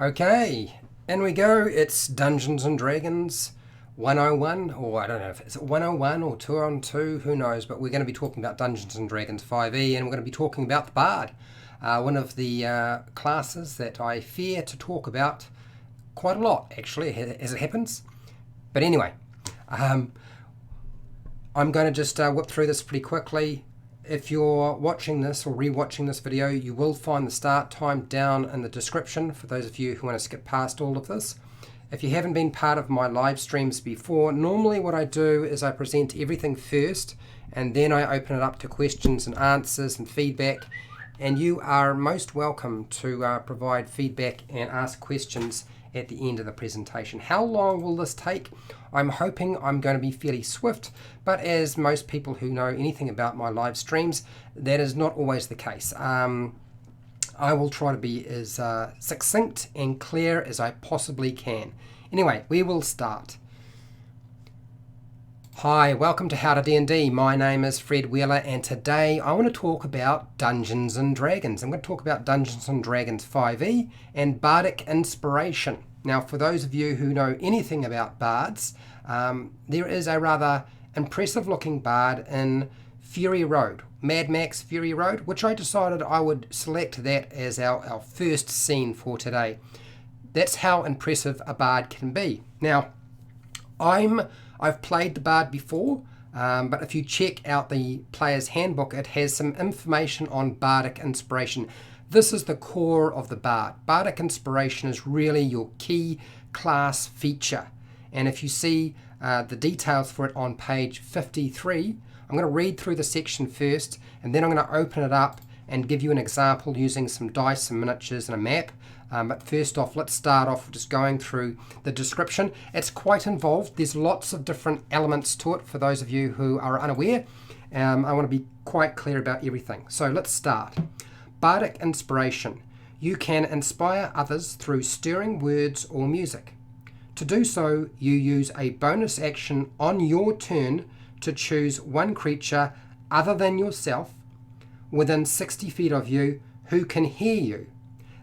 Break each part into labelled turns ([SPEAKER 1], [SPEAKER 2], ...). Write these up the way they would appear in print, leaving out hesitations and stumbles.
[SPEAKER 1] Okay, in we go. It's Dungeons and Dragons 101, or I don't know if it's 101 or 2 on 2, who knows, but we're going to be talking about Dungeons and Dragons 5e, and we're going to be talking about the Bard, one of the classes that I fear to talk about quite a lot, actually, as it happens. But anyway, I'm going to just whip through this pretty quickly. If you're watching this or re-watching this video, you will find the start time down in the description for those of you who want to skip past all of this. If you haven't been part of my live streams before, normally what I do is I present everything first and then I open it up to questions and answers and feedback, and you are most welcome to provide feedback and ask questions at the end of the presentation. How long will this take? I'm hoping I'm going to be fairly swift, but as most people who know anything about my live streams, that is not always the case. I will try to be as succinct and clear as I possibly can. Anyway, we will start. Hi, welcome to HowtoDandD. My name is Fred Wheeler, and today I want to talk about Dungeons and Dragons. I'm going to talk about Dungeons and Dragons 5e and Bardic Inspiration. Now, for those of you who know anything about bards, there is a rather impressive looking bard in Fury Road, Mad Max Fury Road, which I decided I would select that as our first scene for today. That's how impressive a bard can be. Now, I've played the bard before, but if you check out the player's handbook, it has some information on Bardic Inspiration. This is the core of the bard. Bardic Inspiration is really your key class feature. And if you see the details for it on page 53, I'm going to read through the section first, and then I'm going to open it up and give you an example using some dice, some miniatures, and a map. But first off, let's start off just going through the description. It's quite involved. There's lots of different elements to it for those of you who are unaware. I want to be quite clear about everything. So let's start. Bardic Inspiration. You can inspire others through stirring words or music. To do so, you use a bonus action on your turn to choose one creature other than yourself within 60 feet of you who can hear you.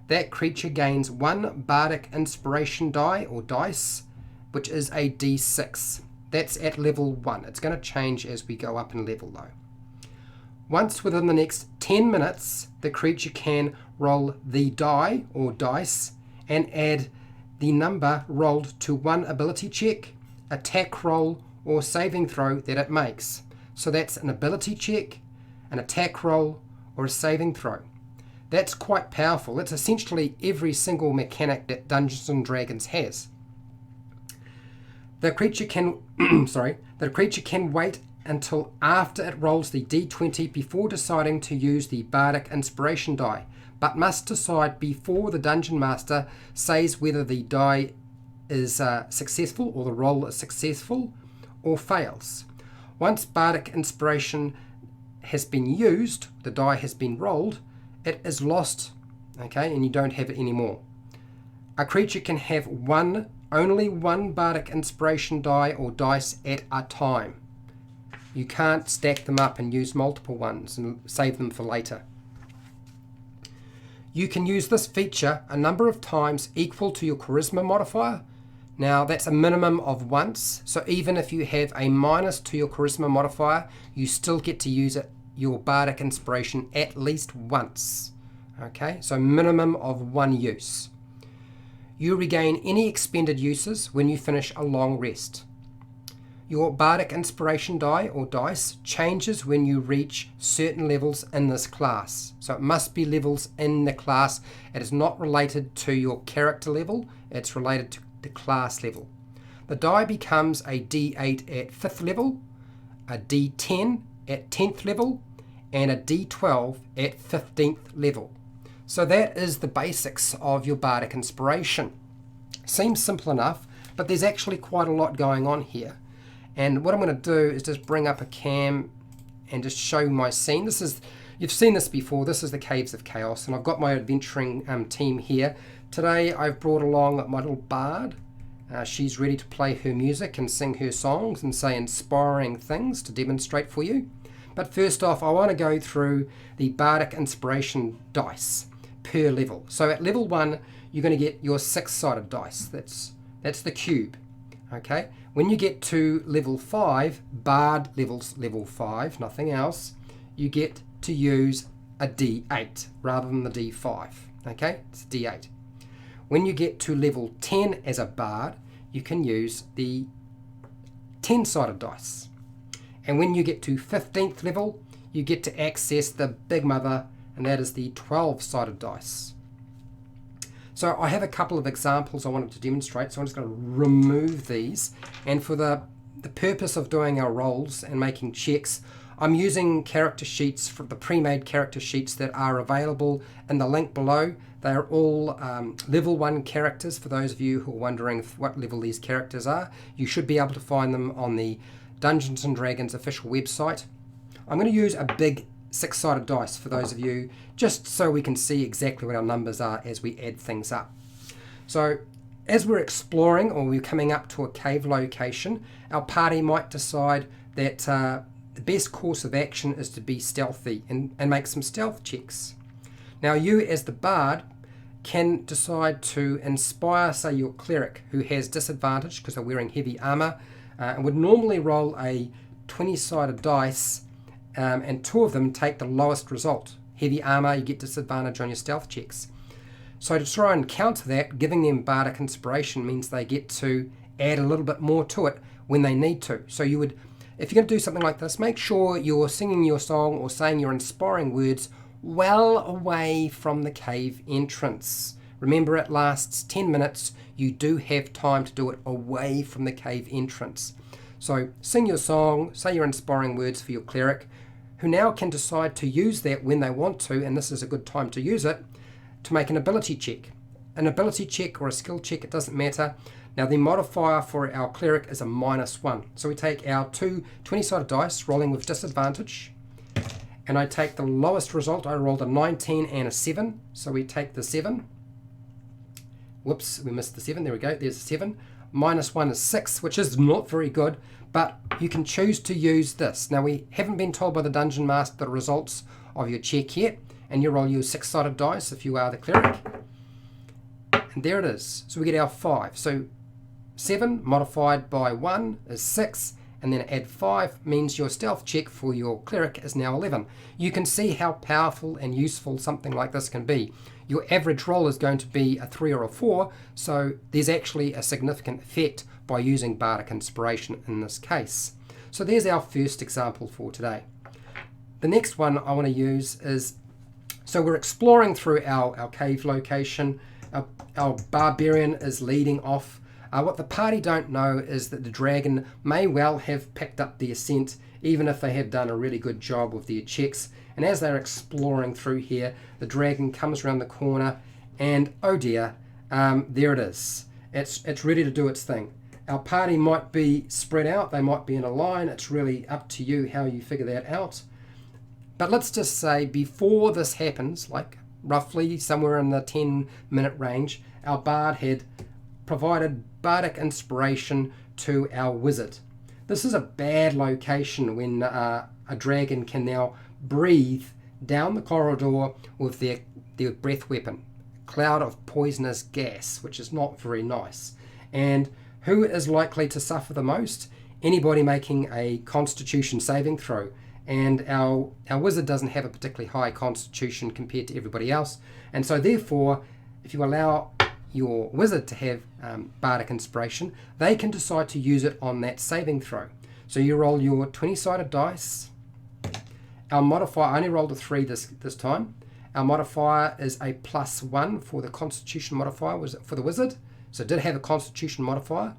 [SPEAKER 1] That creature gains one Bardic Inspiration die or dice, which is a d6. That's at level 1. It's going to change as we go up in level though. Once within the next 10 minutes, the creature can roll the die or dice and add the number rolled to one ability check, attack roll, or saving throw that it makes. So that's an ability check, an attack roll, or a saving throw. That's quite powerful. That's essentially every single mechanic that Dungeons and Dragons has. The creature can the creature can wait until after it rolls the d20 before deciding to use the Bardic Inspiration die, but must decide before the Dungeon Master says whether the die is successful, or the roll is successful or fails. Once Bardic Inspiration has been used, the die has been rolled, it is lost, okay, and you don't have it anymore. A creature can have only one Bardic Inspiration die or dice at a time. You can't stack them up and use multiple ones and save them for later. You can use this feature a number of times equal to your charisma modifier. Now that's a minimum of once, so even if you have a minus to your charisma modifier, you still get to use your Bardic Inspiration at least once. Okay, so minimum of one use. You regain any expended uses when you finish a long rest. Your Bardic Inspiration die or dice changes when you reach certain levels in this class. So it must be levels in the class. It is not related to your character level, it's related to the class level. The die becomes a D8 at 5th level, a D10 at 10th level, and a D12 at 15th level. So that is the basics of your Bardic Inspiration. Seems simple enough, but there's actually quite a lot going on here. And what I'm going to do is just bring up a cam and just show my scene. You've seen this before. This is the Caves of Chaos, and I've got my adventuring team here. Today I've brought along my little bard. She's ready to play her music and sing her songs and say inspiring things to demonstrate for you. But first off, I want to go through the Bardic Inspiration dice per level. So at level 1, you're going to get your 6-sided dice. That's the cube. Okay, when you get to level 5, Bard levels level 5, nothing else, you get to use a D8 rather than the D5. Okay, it's D8. When you get to level 10 as a Bard, you can use the 10-sided dice. And when you get to 15th level, you get to access the big mother, and that is the 12-sided dice. So I have a couple of examples I wanted to demonstrate, so I'm just going to remove these. And for the purpose of doing our rolls and making checks, I'm using character sheets, for the pre-made character sheets that are available in the link below. They are all level 1 characters. For those of you who are wondering what level these characters are, you should be able to find them on the Dungeons & Dragons official website. I'm going to use a big 6-sided dice for those of you, just so we can see exactly what our numbers are as we add things up. So as we're exploring, or we're coming up to a cave location, our party might decide that the best course of action is to be stealthy and make some stealth checks. Now you as the Bard can decide to inspire, say, your cleric who has disadvantage because they're wearing heavy armor, and would normally roll a 20-sided dice, and 2 of them take the lowest result. Heavy armor, you get disadvantage on your stealth checks. So to try and counter that, giving them Bardic Inspiration means they get to add a little bit more to it when they need to. So you would, if you're going to do something like this, make sure you're singing your song or saying your inspiring words well away from the cave entrance. Remember, it lasts 10 minutes. You do have time to do it away from the cave entrance. So sing your song, say your inspiring words for your cleric, who now can decide to use that when they want to, and this is a good time to use it, to make an ability check. An ability check or a skill check, it doesn't matter. Now the modifier for our cleric is a -1. So we take our 2 20-sided dice, rolling with disadvantage, and I take the lowest result. I rolled a 19 and a 7, so we take the 7. Whoops, we missed the 7. There we go, there's a 7. -1 is 6, which is not very good, but you can choose to use this. Now we haven't been told by the Dungeon Master the results of your check yet, and you roll your 6-sided dice if you are the cleric. And there it is. So we get our 5. So 7 modified by 1 is 6, and then add 5 means your stealth check for your cleric is now 11. You can see how powerful and useful something like this can be. Your average roll is going to be a 3 or a 4, so there's actually a significant effect by using Bardic Inspiration in this case. So there's our first example for today. The next one I want to use is, so we're exploring through our cave location. Our barbarian is leading off. What the party don't know is that the dragon may well have picked up the ascent, even if they have done a really good job with their checks. And as they're exploring through here, the dragon comes around the corner, and oh dear, there it is. It's ready to do its thing. Our party might be spread out, they might be in a line. It's really up to you how you figure that out. But let's just say before this happens, like roughly somewhere in the 10-minute range, our bard had provided Bardic Inspiration to our wizard. This is a bad location when a dragon can now breathe down the corridor with their breath weapon, cloud of poisonous gas, which is not very nice. And who is likely to suffer the most? Anybody making a Constitution saving throw. And our wizard doesn't have a particularly high Constitution compared to everybody else. And so therefore, if you allow your wizard to have Bardic Inspiration, they can decide to use it on that saving throw. So you roll your 20-sided dice. Our modifier, I only rolled a 3 this time. Our modifier is a +1 for the Constitution modifier was for the wizard. So it did have a Constitution modifier.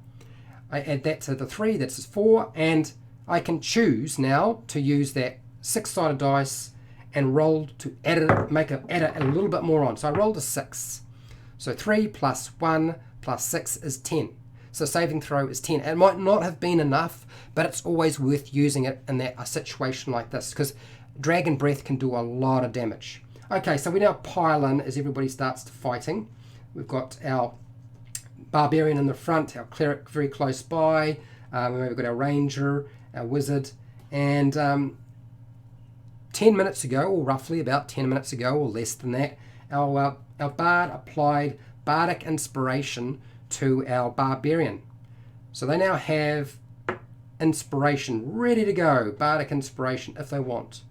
[SPEAKER 1] I add that to the 3, that's 4, and I can choose now to use that 6-sided dice and roll to add it a little bit more on. So I rolled a 6. So 3 + 1 + 6 is 10. So saving throw is 10. It might not have been enough, but it's always worth using it in a situation like this, because Dragon Breath can do a lot of damage. Okay, so we now pile in as everybody starts fighting. We've got our Barbarian in the front, our Cleric very close by, we've got our Ranger, our Wizard, and 10 minutes ago, or roughly about 10 minutes ago, or less than that, our Bard applied Bardic Inspiration to our Barbarian. So they now have Inspiration ready to go, Bardic Inspiration if they want.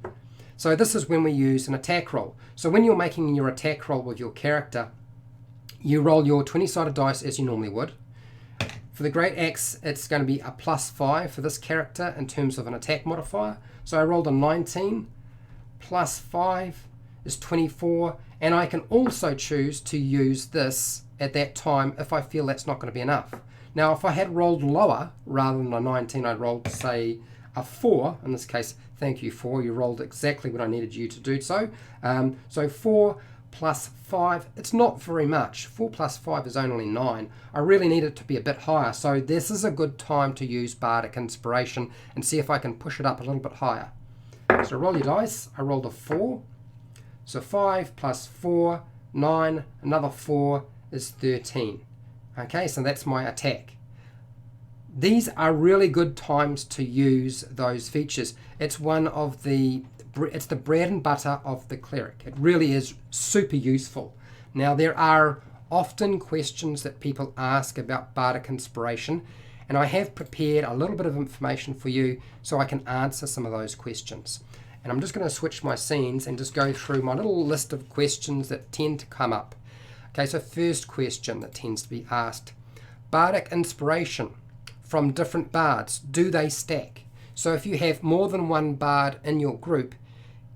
[SPEAKER 1] So this is when we use an attack roll. So when you're making your attack roll with your character, you roll your 20-sided dice as you normally would. For the Great Axe, it's going to be a +5 for this character in terms of an attack modifier. So I rolled a 19, plus 5 is 24, and I can also choose to use this at that time if I feel that's not going to be enough. Now, if I had rolled lower rather than a 19, I'd rolled, say, a 4. In this case, thank you, 4. You rolled exactly what I needed you to do so. So 4 plus 5, it's not very much. 4 plus 5 is only 9. I really need it to be a bit higher. So this is a good time to use Bardic Inspiration and see if I can push it up a little bit higher. So roll your dice. I rolled a 4. So 5 plus 4, 9, another 4 is 13. Okay, so that's my attack. These are really good times to use those features. It's the bread and butter of the cleric. It really is super useful. Now, there are often questions that people ask about Bardic Inspiration, and I have prepared a little bit of information for you so I can answer some of those questions. And I'm just going to switch my scenes and just go through my little list of questions that tend to come up. Okay, so first question that tends to be asked. Bardic Inspiration from different bards, do they stack? So if you have more than one bard in your group,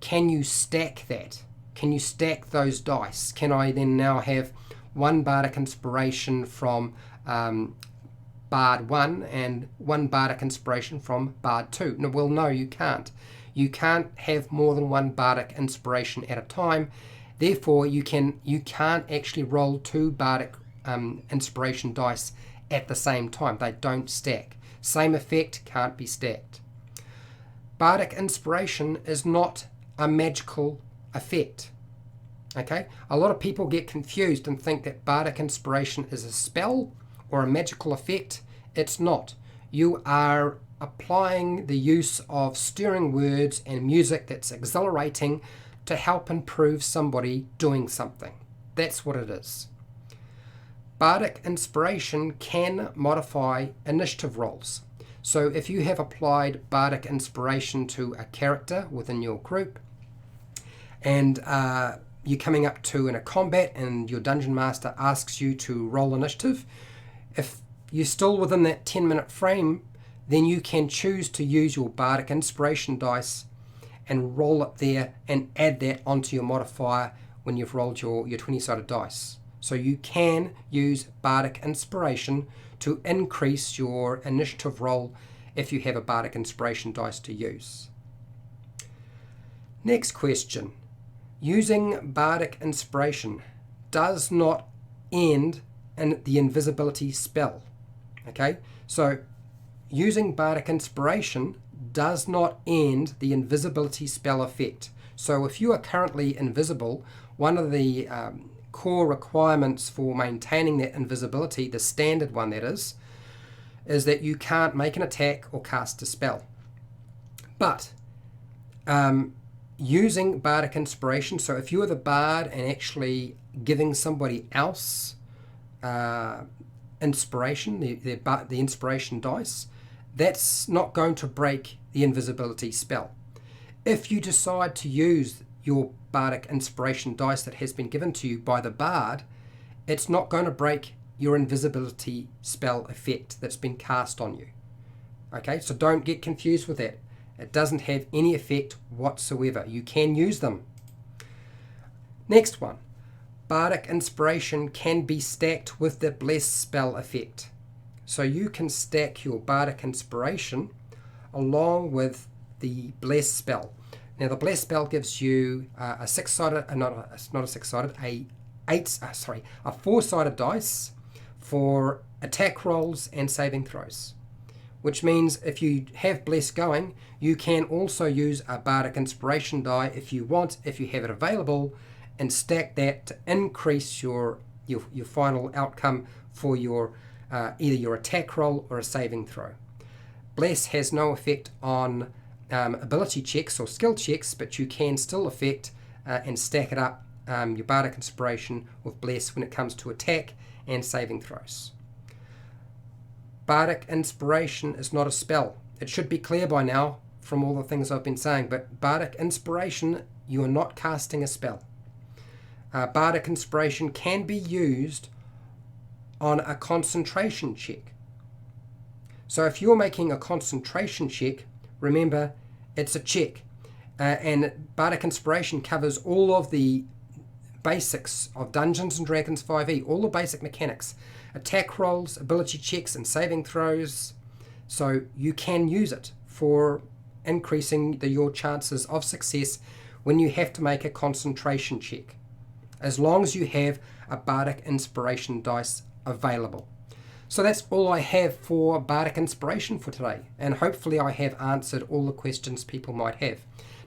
[SPEAKER 1] can you stack that? Can you stack those dice? Can I then now have one Bardic Inspiration from Bard 1 and one Bardic Inspiration from Bard 2? No, well, no, you can't. You can't have more than one Bardic Inspiration at a time. Therefore, you can't actually roll 2 Bardic Inspiration dice at the same time. They don't stack. Same effect can't be stacked. Bardic Inspiration is not a magical effect. Okay? A lot of people get confused and think that Bardic Inspiration is a spell or a magical effect. It's not. You are applying the use of stirring words and music that's exhilarating to help improve somebody doing something. That's what it is. Bardic Inspiration can modify initiative rolls. So if you have applied Bardic Inspiration to a character within your group, and you're coming up to in a combat and your Dungeon Master asks you to roll initiative, if you're still within that 10-minute frame, then you can choose to use your Bardic Inspiration dice and roll it there and add that onto your modifier when you've rolled your 20-sided dice. So you can use Bardic Inspiration to increase your initiative roll if you have a Bardic Inspiration dice to use. Next question. Using Bardic Inspiration does not end in the invisibility spell. Okay, so using Bardic Inspiration does not end the invisibility spell effect. So if you are currently invisible, one of the core requirements for maintaining that invisibility, the standard one that is that you can't make an attack or cast a spell. But using Bardic Inspiration, so if you are the bard and actually giving somebody else inspiration, the inspiration dice, that's not going to break the invisibility spell. If you decide to use your Bardic Inspiration dice that has been given to you by the bard, it's not going to break your invisibility spell effect that's been cast on you. Okay, so don't get confused with that. It doesn't have any effect whatsoever. You can use them. Next one. Bardic Inspiration can be stacked with the Bless spell effect. So you can stack your Bardic Inspiration along with the Bless spell. Now the Bless spell gives you a 4-sided dice for attack rolls and saving throws. Which means if you have Bless going, you can also use a Bardic Inspiration die if you want, if you have it available, and stack that to increase your final outcome for your either your attack roll or a saving throw. Bless has no effect on ability checks or skill checks, but you can still affect and stack it up your Bardic Inspiration with Bless when it comes to attack and saving throws. Bardic Inspiration is not a spell. It should be clear by now from all the things I've been saying, but Bardic Inspiration, you are not casting a spell. Bardic Inspiration can be used on a concentration check. So if you're making a concentration check, remember, it's a check. And Bardic Inspiration covers all of the basics of Dungeons & Dragons 5e, all the basic mechanics. Attack rolls, ability checks, and saving throws. So you can use it for increasing your chances of success when you have to make a concentration check, as long as you have a Bardic Inspiration dice available. So that's all I have for Bardic Inspiration for today, and hopefully I have answered all the questions people might have.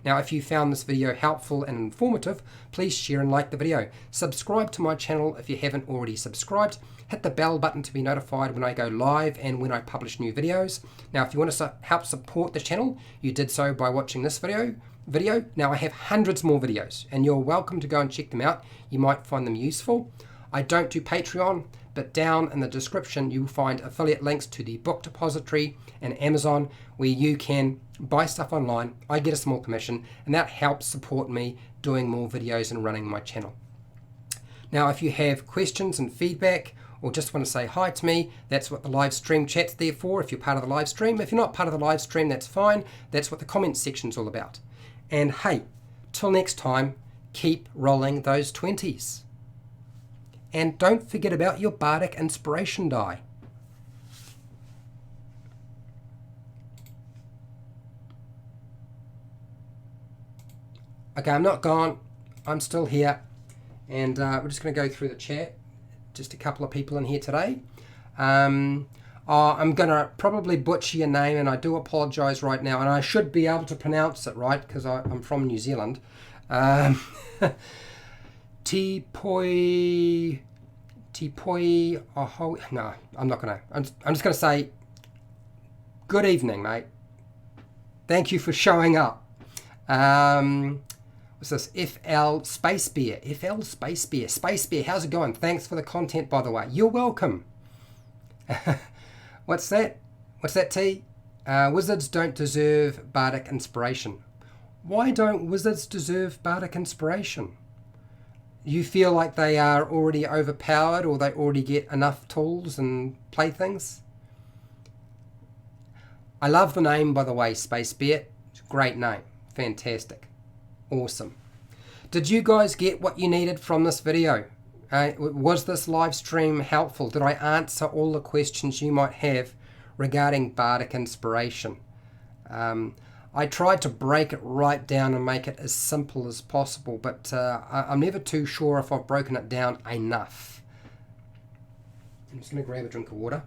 [SPEAKER 1] Now, if you found this video helpful and informative, please share and like the video. Subscribe to my channel if you haven't already subscribed. Hit the bell button to be notified when I go live and when I publish new videos. Now, if you want to help support the channel, you did so by watching this video. Now, I have hundreds more videos, and you're welcome to go and check them out. You might find them useful. I don't do Patreon, but down in the description you'll find affiliate links to the book depository and Amazon, where you can buy stuff online. I get a small commission, and that helps support me doing more videos and running my channel. Now, if you have questions and feedback, or just want to say hi to me, that's what the live stream chat's there for, if you're part of the live stream. If you're not part of the live stream, that's fine. That's what the comments section's all about. And hey, till next time, keep rolling those 20s. And don't forget about your Bardic Inspiration die. Okay, I'm not gone. I'm still here. And we're just going to go through the chat. Just a couple of people in here today. I'm going to probably butcher your name, and I do apologise right now. And I should be able to pronounce it right, because I'm from New Zealand. Tipoi, oh, no, I'm not going to. I'm just going to say, good evening, mate. Thank you for showing up. What's this? FL Space Bear. FL Space Bear. Space Bear, how's it going? Thanks for the content, by the way. You're welcome. What's that? What's that, T? Wizards don't deserve Bardic Inspiration. Why don't wizards deserve Bardic Inspiration? You feel like they are already overpowered, or they already get enough tools and playthings? I love the name, by the way, Space Bear. It's a great name. Fantastic. Awesome. Did you guys get what you needed from this video? Was this live stream helpful? Did I answer all the questions you might have regarding Bardic Inspiration? I tried to break it right down and make it as simple as possible, but I'm never too sure if I've broken it down enough. I'm just going to grab a drink of water.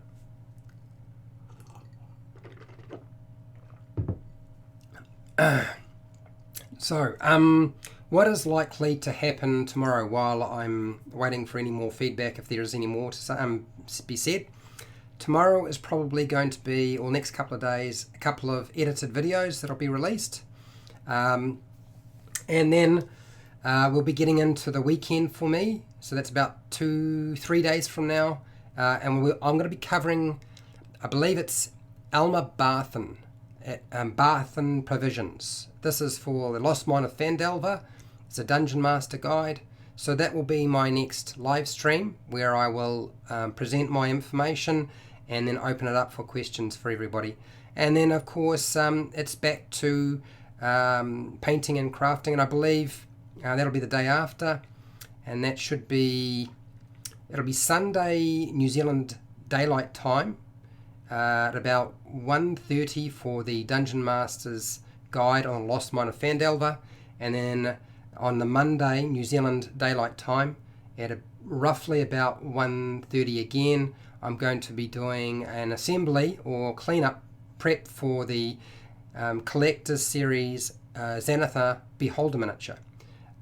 [SPEAKER 1] So, what is likely to happen tomorrow while I'm waiting for any more feedback, if there is any more to be said? Tomorrow is probably going to be, or next couple of days, a couple of edited videos that'll be released. And then we'll be getting into the weekend for me. So that's about 2-3 days from now. And I'm going to be covering, I believe it's Alma Barthen, at Barthen Provisions. This is for the Lost Mine of Phandelver. It's a Dungeon Master guide. So that will be my next live stream, where I will present my information and then open it up for questions for everybody. And then, of course, it's back to painting and crafting, and I believe that'll be the day after, and that should be, it'll be Sunday New Zealand daylight time at about 1:30 for the Dungeon Master's guide on Lost Mine of Phandelver, and then on the Monday New Zealand daylight time at roughly about 1:30 again, I'm going to be doing an assembly or cleanup prep for the Collector's Series Xanathar Beholder miniature.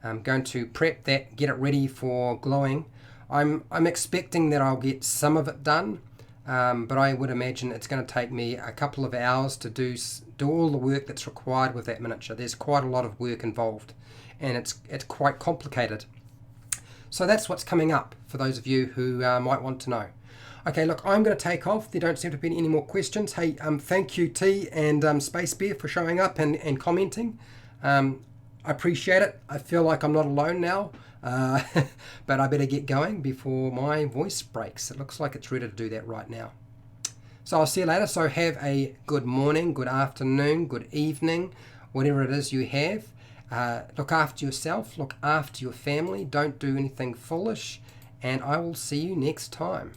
[SPEAKER 1] I'm going to prep that, get it ready for gluing. I'm expecting that I'll get some of it done, but I would imagine it's going to take me a couple of hours to do all the work that's required with that miniature. There's quite a lot of work involved, and it's quite complicated. So that's what's coming up for those of you who might want to know. Okay, look, I'm going to take off. There don't seem to be any more questions. Hey, thank you, T and Space Bear, for showing up and commenting. I appreciate it. I feel like I'm not alone now, but I better get going before my voice breaks. It looks like it's ready to do that right now. So I'll see you later. So have a good morning, good afternoon, good evening, whatever it is you have. Look after yourself, look after your family. Don't do anything foolish, and I will see you next time.